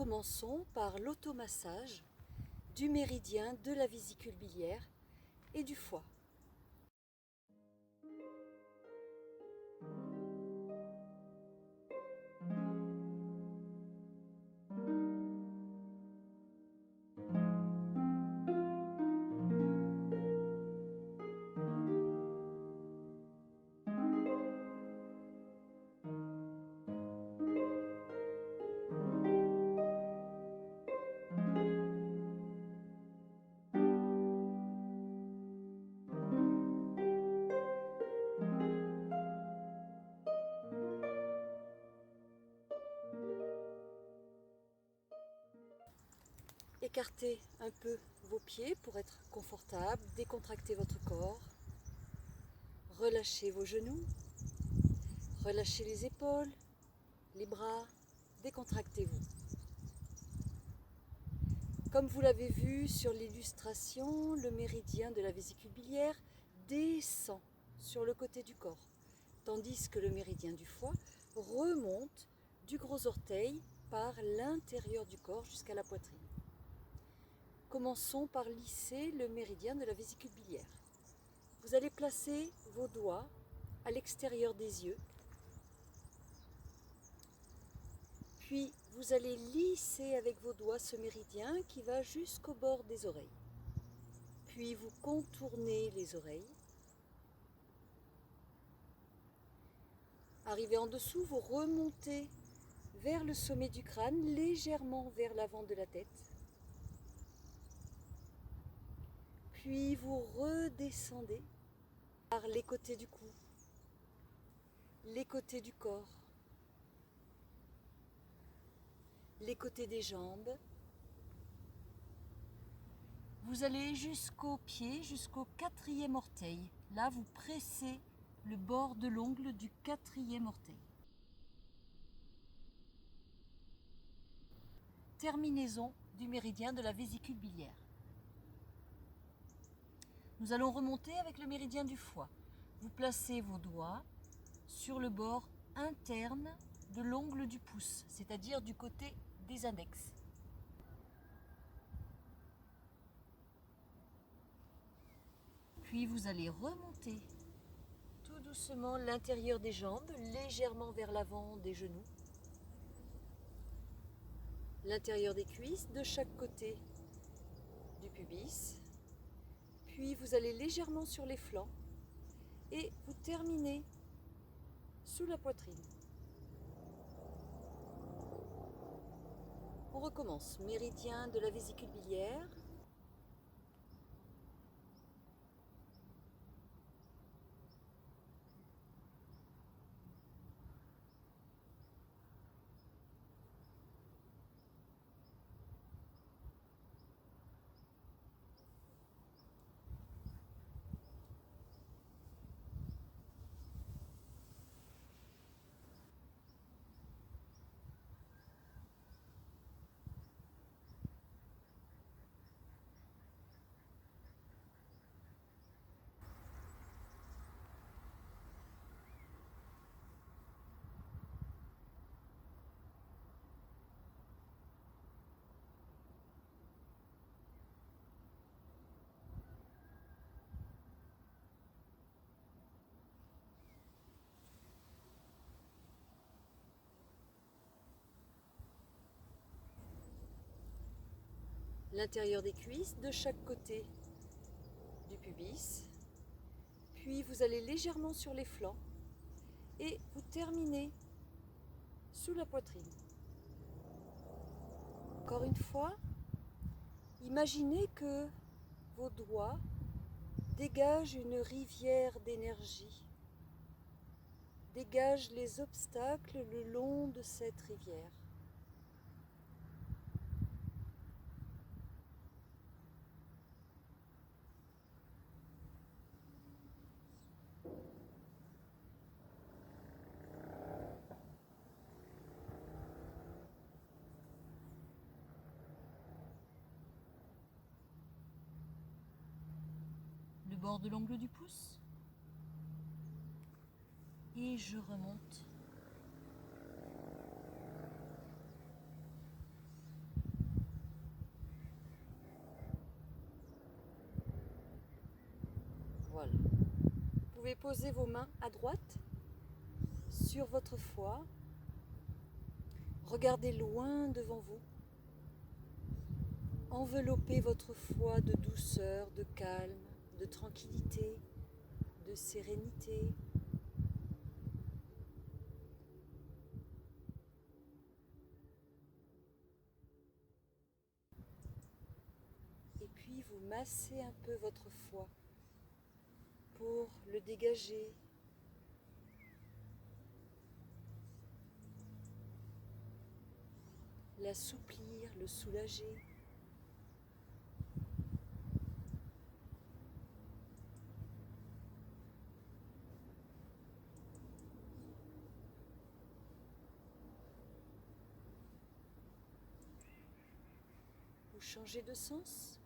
commençons par l'automassage du méridien de la vésicule biliaire et du foie. Écartez un peu vos pieds pour être confortable, décontractez votre corps, relâchez vos genoux, relâchez les épaules, les bras, décontractez-vous. Comme vous l'avez vu sur l'illustration, le méridien de la vésicule biliaire descend sur le côté du corps, tandis que le méridien du foie remonte du gros orteil par l'intérieur du corps jusqu'à la poitrine. Commençons par lisser le méridien de la vésicule biliaire. Vous allez placer vos doigts à l'extérieur des yeux, puis vous allez lisser avec vos doigts ce méridien qui va jusqu'au bord des oreilles. Puis vous contournez les oreilles. Arrivé en dessous, vous remontez vers le sommet du crâne, légèrement vers l'avant de la tête. Puis vous redescendez par les côtés du cou, les côtés du corps, les côtés des jambes. Vous allez jusqu'au pied, jusqu'au 4e orteil. Là, vous pressez le bord de l'ongle du 4e orteil. Terminaison du méridien de la vésicule biliaire. Nous allons remonter avec le méridien du foie. Vous placez vos doigts sur le bord interne de l'ongle du pouce, c'est-à-dire du côté des index. Puis vous allez remonter tout doucement l'intérieur des jambes, légèrement vers l'avant des genoux, l'intérieur des cuisses de chaque côté du pubis. Puis vous allez légèrement sur les flancs et vous terminez sous la poitrine. On recommence. Méridien de la vésicule biliaire. L'intérieur des cuisses de chaque côté du pubis. Puis vous allez légèrement sur les flancs et vous terminez sous la poitrine. Encore une fois, imaginez que vos doigts dégagent une rivière d'énergie, dégagent les obstacles le long de cette rivière. Le bord de l'ongle du pouce. Et je remonte. Voilà. Vous pouvez poser vos mains à droite sur votre foie. Regardez loin devant vous. Enveloppez votre foie de douceur, de calme, de tranquillité, de sérénité. Et puis vous massez un peu votre foie pour le dégager. L'assouplir, le soulager. Vous changez de sens.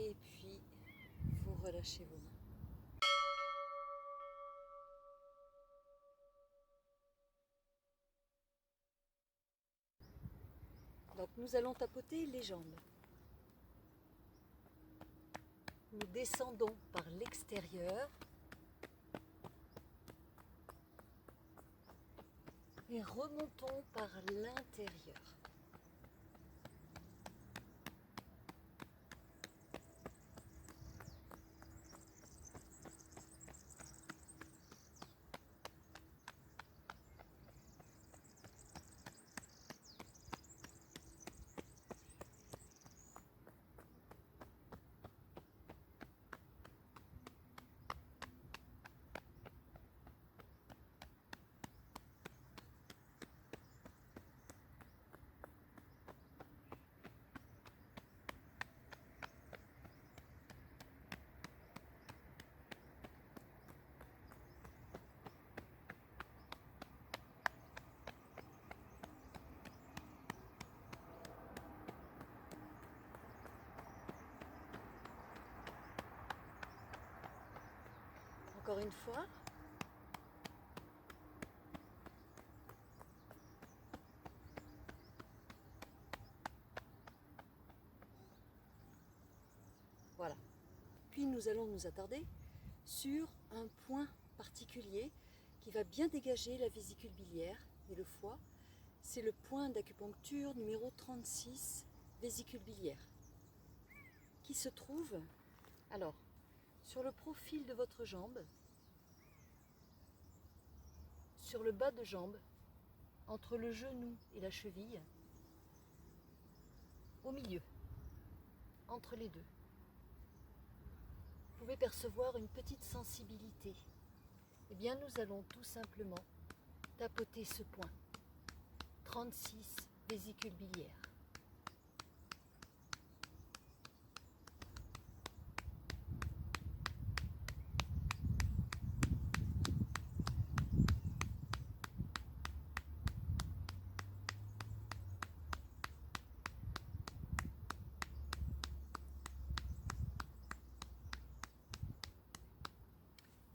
Et puis, vous relâchez vos mains. Donc nous allons tapoter les jambes. Nous descendons par l'extérieur et remontons par l'intérieur. Encore une fois. Voilà. Puis nous allons nous attarder sur un point particulier qui va bien dégager la vésicule biliaire et le foie. C'est le point d'acupuncture numéro 36, vésicule biliaire, qui se trouve alors sur le profil de votre jambe, sur le bas de jambe, entre le genou et la cheville, au milieu, entre les deux. Vous pouvez percevoir une petite sensibilité. Eh bien, nous allons tout simplement tapoter ce point. 36, vésicule biliaire.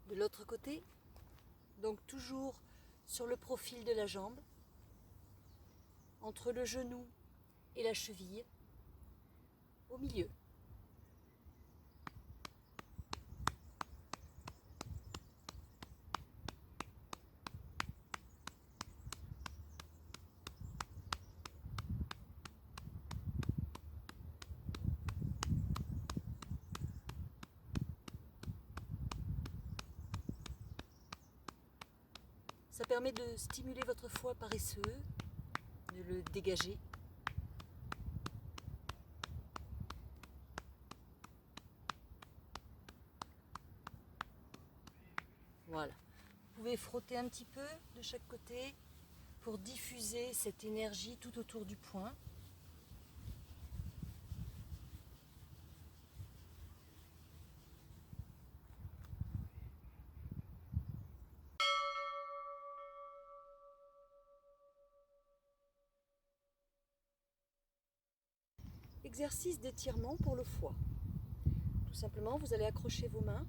De l'autre côté, donc toujours sur le profil de la jambe, entre le genou et la cheville, au milieu. Ça permet de stimuler votre foie paresseux, de le dégager. Voilà. Vous pouvez frotter un petit peu de chaque côté pour diffuser cette énergie tout autour du point. exercice d'étirement pour le foie. Tout simplement, vous allez accrocher vos mains.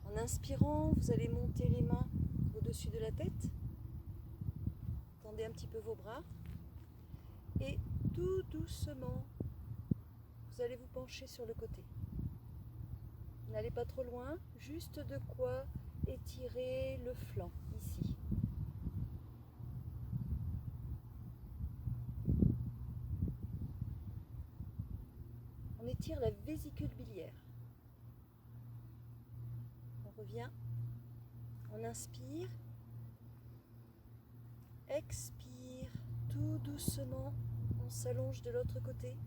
En inspirant, vous allez monter les mains au-dessus de la tête. Tendez un petit peu vos bras. Et tout doucement, vous allez vous pencher sur le côté. N'allez pas trop loin, juste de quoi étirer le flanc, ici. On étire la vésicule biliaire. On revient, on inspire, expire, tout doucement, on s'allonge de l'autre côté.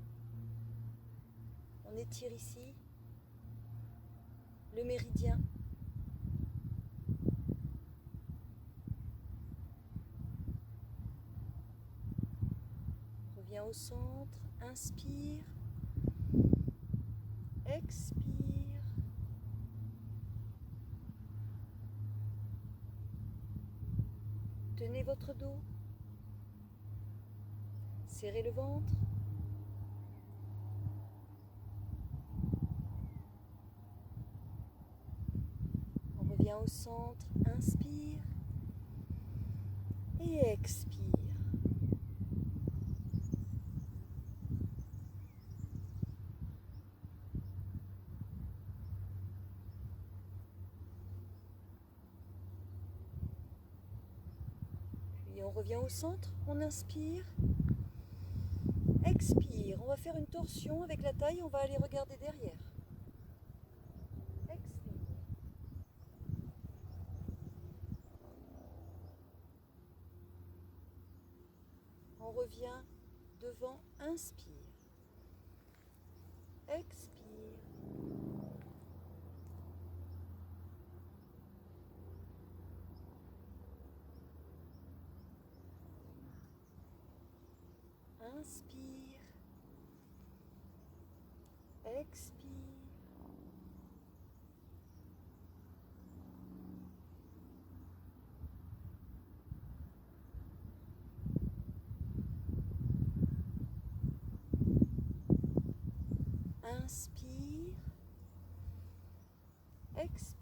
On étire ici le méridien. On revient au centre, inspire, expire. Tenez votre dos, serrez le ventre. On revient au centre, inspire et expire. Puis on revient au centre, on inspire, expire. On va faire une torsion avec la taille, on va aller regarder derrière. Expire. On revient devant, inspire, expire. Inspire, expire. Inspire, expire.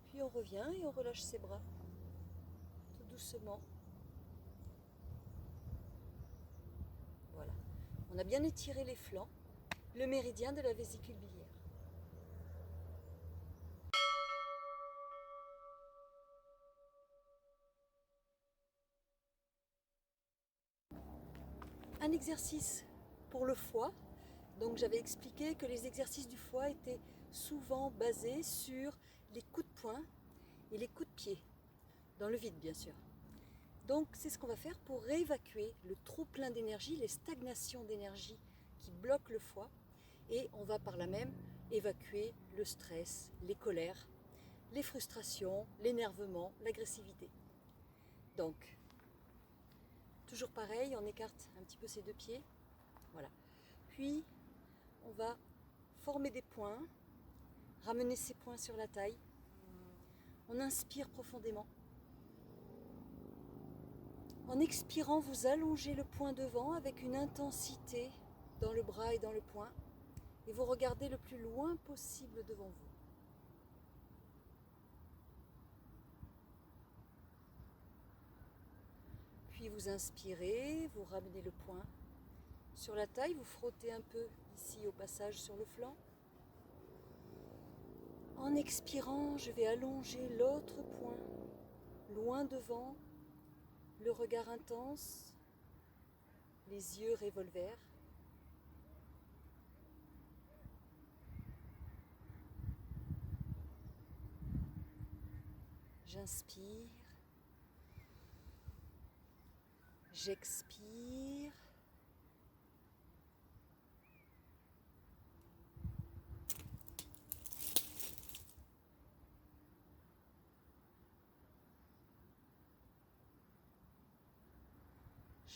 Puis on revient et on relâche ses bras, tout doucement. Voilà. On a bien étiré les flancs, le méridien de la vésicule biliaire. Un exercice pour le foie. Donc j'avais expliqué que les exercices du foie étaient souvent basés sur les coups de poing et les coups de pied, dans le vide bien sûr. Donc c'est ce qu'on va faire pour réévacuer le trop plein d'énergie, les stagnations d'énergie qui bloquent le foie, et on va par là même évacuer le stress, les colères, les frustrations, l'énervement, l'agressivité. Donc, toujours pareil, on écarte un petit peu ses deux pieds, voilà. Puis, on va former des points, ramener ses poings sur la taille. On inspire profondément. En expirant, vous allongez le poing devant avec une intensité dans le bras et dans le poing, et vous regardez le plus loin possible devant vous. Puis vous inspirez, vous ramenez le poing sur la taille, vous frottez un peu ici au passage sur le flanc. En expirant, je vais allonger l'autre poing, loin devant, le regard intense, les yeux revolver. J'inspire, j'expire.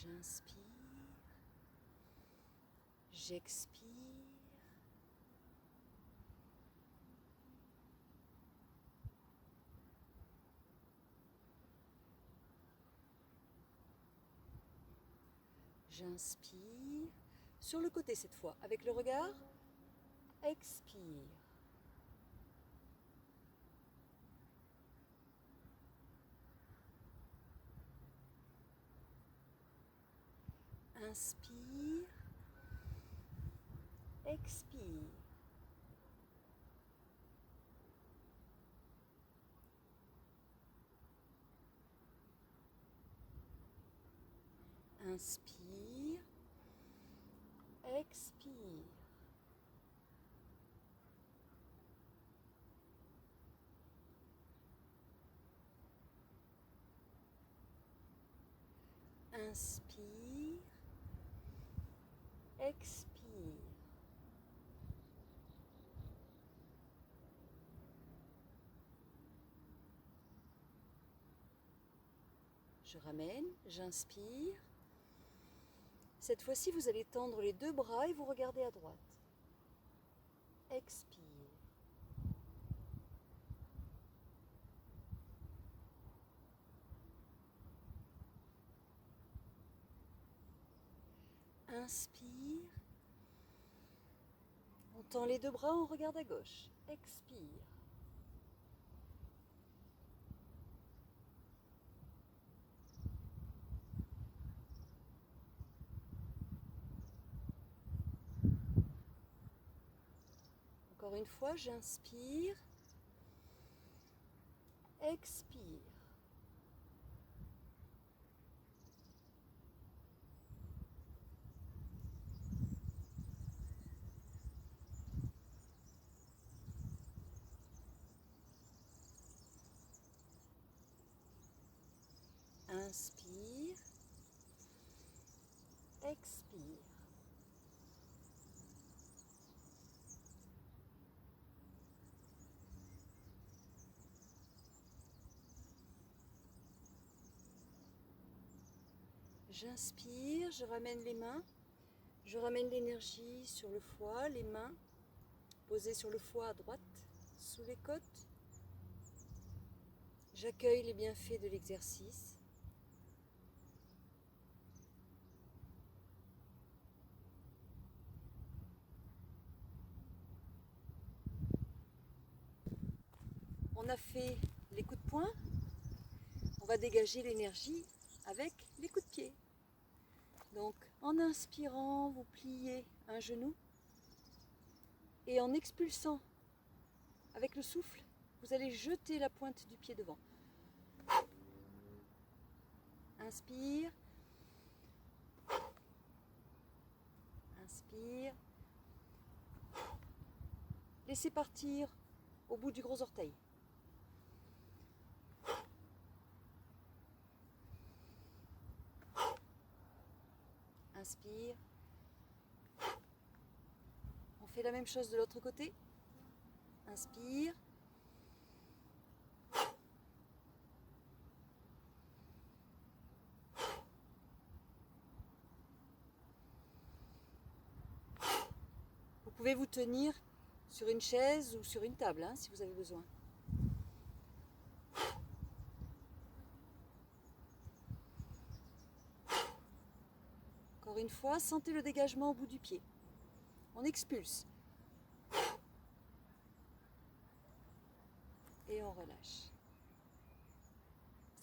J'inspire, j'expire. J'inspire. Sur le côté cette fois, avec le regard. Expire. Inspire. Expire. Inspire. Expire. Inspire. Expire. Je ramène, j'inspire. Cette fois-ci, vous allez tendre les deux bras et vous regardez à droite. Expire. Inspire. On tend les deux bras, on regarde à gauche. Expire. Encore une fois, j'inspire. Expire. Inspire. Expire. J'inspire, je ramène les mains, je ramène l'énergie sur le foie, les mains posées sur le foie à droite, sous les côtes. J'accueille les bienfaits de l'exercice. On a fait les coups de poing, on va dégager l'énergie avec les coups de pied. Donc en inspirant, vous pliez un genou et en expulsant avec le souffle, vous allez jeter la pointe du pied devant. Inspire. Inspire. Laissez partir au bout du gros orteil. Inspire. On fait la même chose de l'autre côté. Inspire. Vous pouvez vous tenir sur une chaise ou sur une table hein, si vous avez besoin. Encore une fois, sentez le dégagement au bout du pied. On expulse. Et on relâche.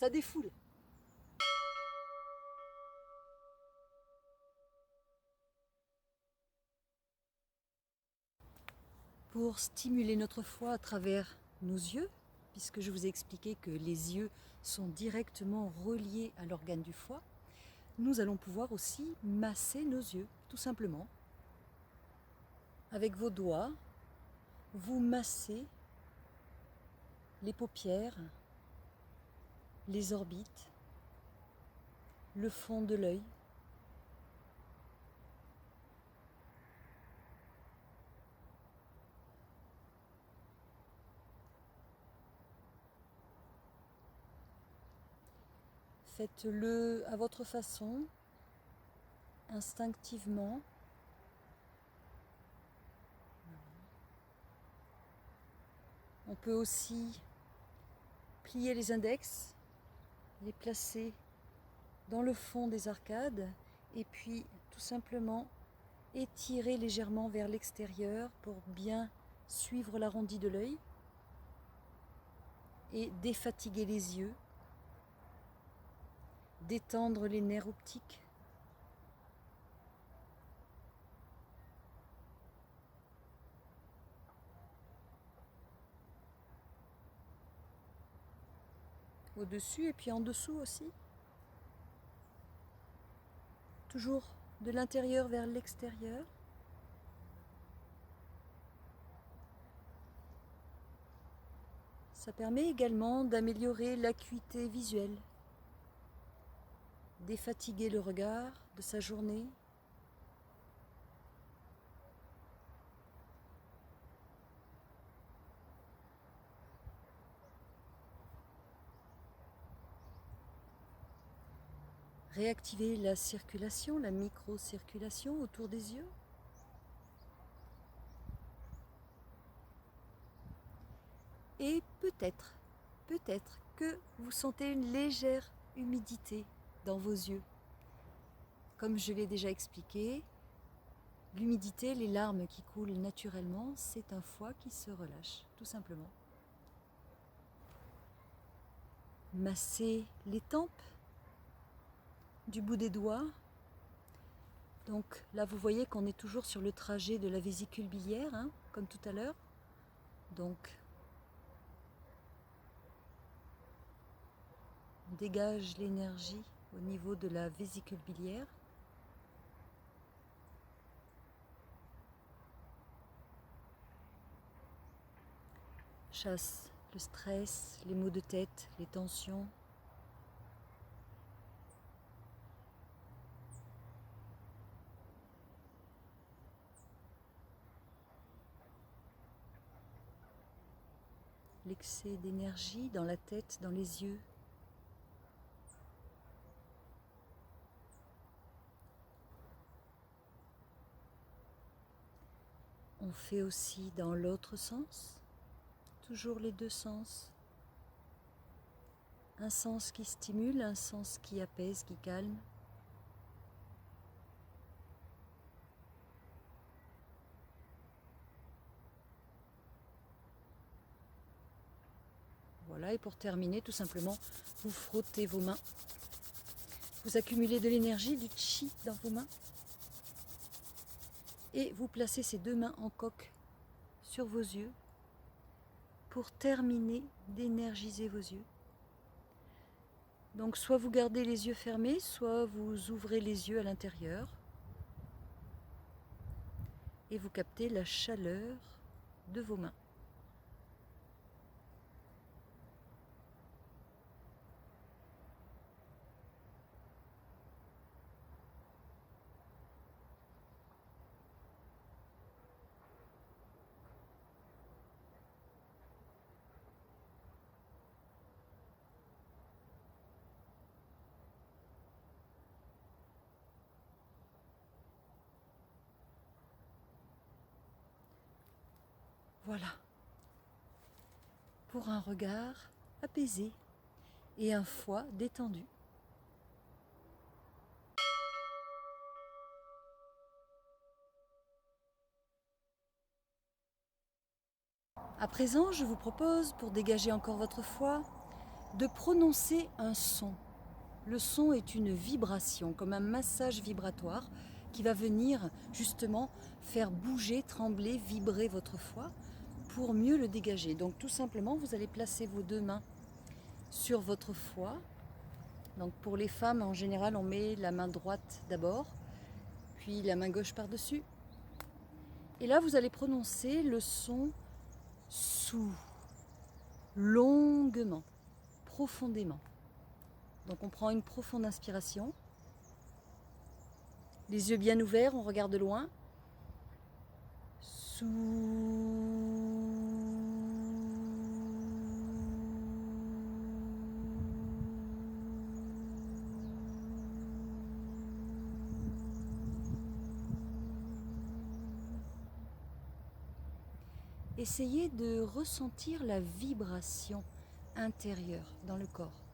Ça défoule. Pour stimuler notre foie à travers nos yeux, puisque je vous ai expliqué que les yeux sont directement reliés à l'organe du foie, nous allons pouvoir aussi masser nos yeux, tout simplement. Avec vos doigts, vous massez les paupières, les orbites, le fond de l'œil. Faites-le à votre façon, instinctivement. On peut aussi plier les index, les placer dans le fond des arcades et puis tout simplement étirer légèrement vers l'extérieur pour bien suivre l'arrondi de l'œil et défatiguer les yeux, détendre les nerfs optiques. Au-dessus et puis en dessous aussi. Toujours de l'intérieur vers l'extérieur. Ça permet également d'améliorer l'acuité visuelle, défatiguer le regard de sa journée. Réactiver la circulation, la micro-circulation autour des yeux. Et peut-être que vous sentez une légère humidité dans vos yeux. Comme je l'ai déjà expliqué, l'humidité, les larmes qui coulent naturellement, c'est un foie qui se relâche, tout simplement. Massez les tempes du bout des doigts. Donc là, vous voyez qu'on est toujours sur le trajet de la vésicule biliaire, hein, comme tout à l'heure. Donc, on dégage l'énergie au niveau de la vésicule biliaire. Chasse le stress, les maux de tête, les tensions. L'excès d'énergie dans la tête, dans les yeux. On fait aussi dans l'autre sens, toujours les deux sens. Un sens qui stimule, un sens qui apaise, qui calme. Voilà, et pour terminer, tout simplement, vous frottez vos mains. Vous accumulez de l'énergie, du chi dans vos mains. Et vous placez ces deux mains en coque sur vos yeux pour terminer d'énergiser vos yeux. Donc soit vous gardez les yeux fermés, soit vous ouvrez les yeux à l'intérieur et vous captez la chaleur de vos mains. Voilà, pour un regard apaisé et un foie détendu. À présent, je vous propose, pour dégager encore votre foie, de prononcer un son. Le son est une vibration, comme un massage vibratoire qui va venir justement faire bouger, trembler, vibrer votre foie pour mieux le dégager. Donc tout simplement, vous allez placer vos deux mains sur votre foie. Donc pour les femmes, en général, on met la main droite d'abord, puis la main gauche par-dessus. Et là, vous allez prononcer le son sous, longuement, profondément. Donc on prend une profonde inspiration. Les yeux bien ouverts, on regarde loin. Sous. Essayez de ressentir la vibration intérieure dans le corps.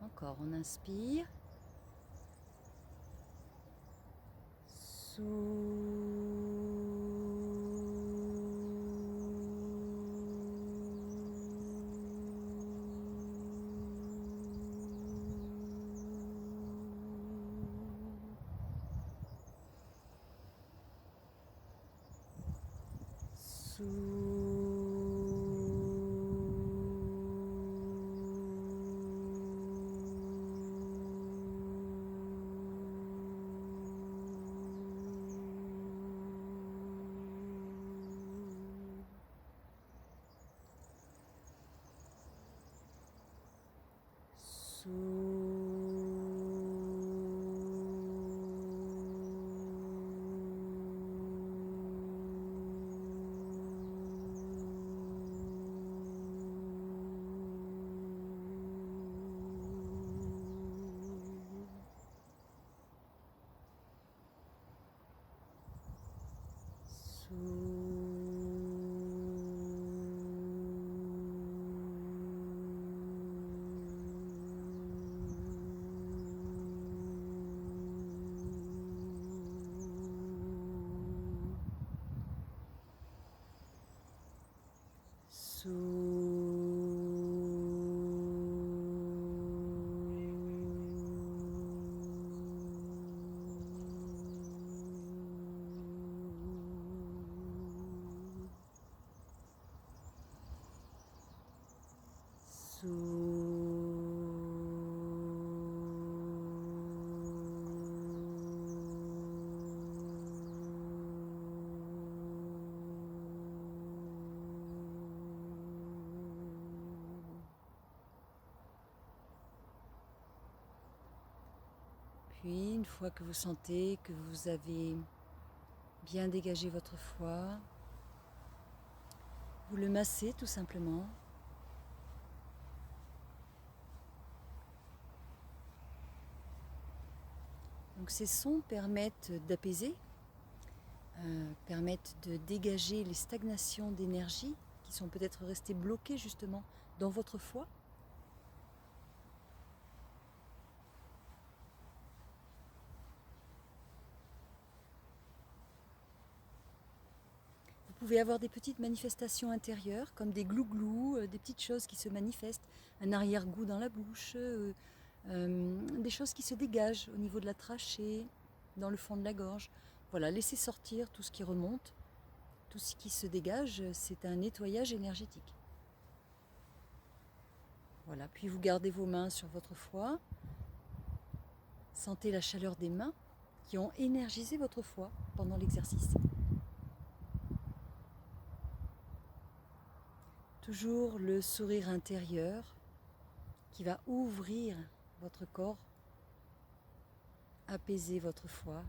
Encore, on inspire. Puis, une fois que vous sentez que vous avez bien dégagé votre foie, vous le massez tout simplement. Donc ces sons permettent d'apaiser, permettent de dégager les stagnations d'énergie qui sont peut-être restées bloquées justement dans votre foie. Vous pouvez avoir des petites manifestations intérieures comme des glouglous, des petites choses qui se manifestent, un arrière-goût dans la bouche, des choses qui se dégagent au niveau de la trachée, dans le fond de la gorge. Voilà, laissez sortir tout ce qui remonte, tout ce qui se dégage, c'est un nettoyage énergétique. Voilà, puis vous gardez vos mains sur votre foie, sentez la chaleur des mains qui ont énergisé votre foie pendant l'exercice. Toujours le sourire intérieur qui va ouvrir votre corps, apaiser votre foie.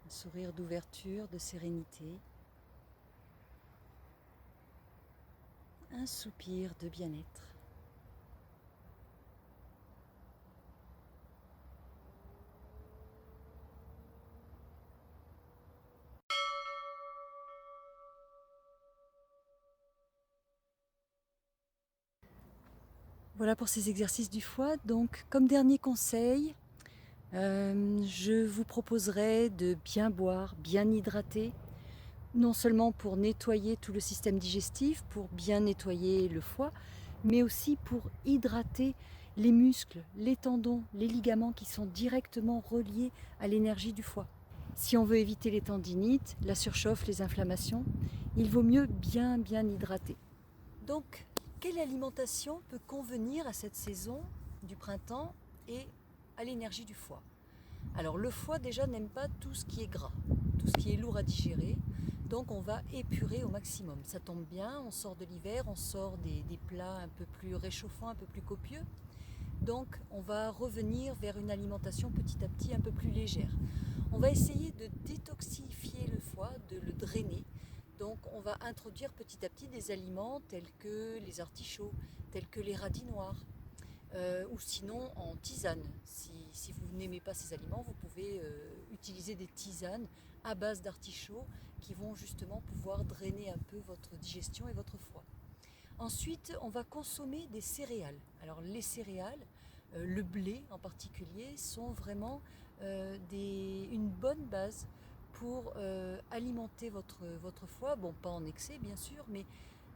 Un sourire d'ouverture, de sérénité. Un soupir de bien-être. Voilà pour ces exercices du foie. Donc, comme dernier conseil, je vous proposerai de bien boire, bien hydrater, non seulement pour nettoyer tout le système digestif, pour bien nettoyer le foie, mais aussi pour hydrater les muscles, les tendons, les ligaments qui sont directement reliés à l'énergie du foie. Si on veut éviter les tendinites, la surchauffe, les inflammations, il vaut mieux bien hydrater. Donc, quelle alimentation peut convenir à cette saison du printemps et à l'énergie du foie? Alors le foie déjà n'aime pas tout ce qui est gras, tout ce qui est lourd à digérer, donc on va épurer au maximum. Ça tombe bien, on sort de l'hiver, on sort des plats un peu plus réchauffants, un peu plus copieux, donc on va revenir vers une alimentation petit à petit un peu plus légère. On va essayer de détoxifier le foie, de le drainer. Donc on va introduire petit à petit des aliments tels que les artichauts, tels que les radis noirs, ou sinon en tisane. Si vous n'aimez pas ces aliments, vous pouvez utiliser des tisanes à base d'artichauts qui vont justement pouvoir drainer un peu votre digestion et votre foie. Ensuite, on va consommer des céréales. Alors les céréales, le blé en particulier, sont vraiment une bonne base pour alimenter votre foie. Bon, pas en excès bien sûr, mais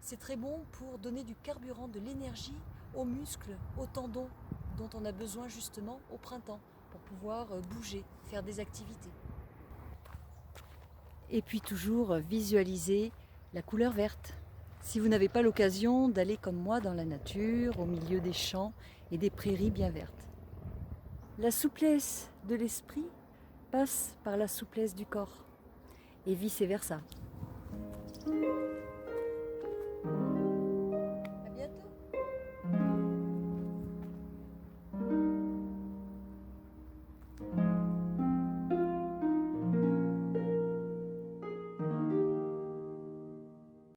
c'est très bon pour donner du carburant, de l'énergie aux muscles, aux tendons dont on a besoin justement au printemps pour pouvoir bouger, faire des activités. Et puis toujours visualiser la couleur verte. Si vous n'avez pas l'occasion d'aller comme moi dans la nature, au milieu des champs et des prairies bien vertes. La souplesse de l'esprit passe par la souplesse du corps et vice-versa.